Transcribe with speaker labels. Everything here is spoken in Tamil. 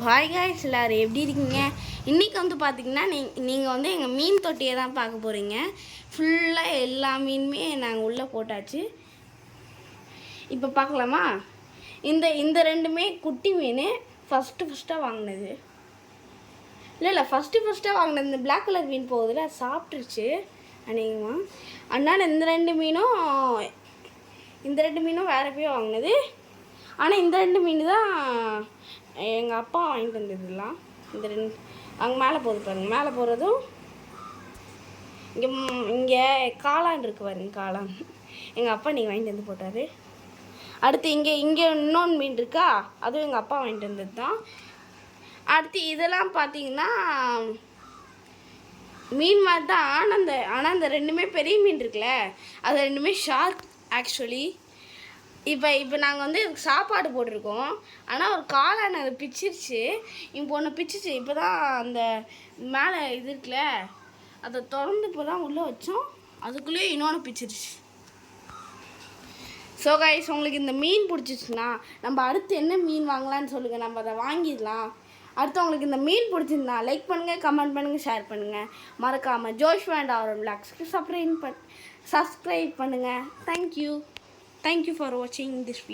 Speaker 1: ஹாய் காய்ஸ், எல்லோரும் எப்படி இருக்கீங்க? இன்றைக்கி வந்து பார்த்திங்கன்னா நீங்கள் வந்து எங்கள் மீன் தொட்டியை தான் பார்க்க போகிறீங்க. ஃபுல்லாக எல்லா மீனுமே நாங்கள் உள்ளே போட்டாச்சு. இப்போ பார்க்கலாமா? இந்த ரெண்டுமே குட்டி மீன். ஃபஸ்ட்டாக வாங்கினது இல்லை ஃபஸ்ட்டாக வாங்கினது இந்த பிளாக் கலர் மீன் போகுதுல, சாப்பிட்ருச்சு அநேகமாக. அதனால் இந்த ரெண்டு மீனும் வேறு போய் வாங்கினது. ஆனால் இந்த ரெண்டு மீன் தான் எங்கள் அப்பா வாங்கிட்டு வந்ததுலாம். இந்த ரெண்டு அங்கே மேலே போகுது பாருங்க. மேலே போகிறதும் இங்கே காளான் இருக்குது பாருங்க. காளான் எங்கள் அப்பா நீங்கள் வாங்கிட்டு வந்து போட்டார். அடுத்து இங்கே இன்னொன்று மீன் இருக்கா, அதுவும் எங்கள் அப்பா வாங்கிட்டு வந்தது தான். அடுத்து இதெல்லாம் பார்த்தீங்கன்னா மீன் மாதிரி தான். ஆனால் அந்த ரெண்டுமே பெரிய மீன் இருக்குல்ல, அது ரெண்டுமே ஷார்க் ஆக்சுவலி. இப்போ நாங்கள் வந்து சாப்பாடு போட்டிருக்கோம். ஆனால் ஒரு காளான் அதை பிச்சிருச்சு. இப்போ ஒன்று பிச்சிச்சு. இப்போ தான் அந்த மேலே இது இருக்குல்ல, அதை திறந்து இப்போ தான் உள்ளே வச்சோம். அதுக்குள்ளேயே இன்னொன்று பிச்சிருச்சு. ஸோ கைஸ், உங்களுக்கு இந்த மீன் பிடிச்சிச்சுன்னா நம்ம அடுத்து என்ன மீன் வாங்கலான்னு சொல்லுங்கள், நம்ம அதை வாங்கிடலாம். அடுத்து உங்களுக்கு இந்த மீன் பிடிச்சிருந்தா லைக் பண்ணுங்கள், கமெண்ட் பண்ணுங்கள், ஷேர் பண்ணுங்கள். மறக்காமல் ஜோஷ்வா அண்ட் அவர் விளாக்ஸ்க்கு சப்ஸ்கிரைப் பண்ணுங்கள். Thank you for watching this video.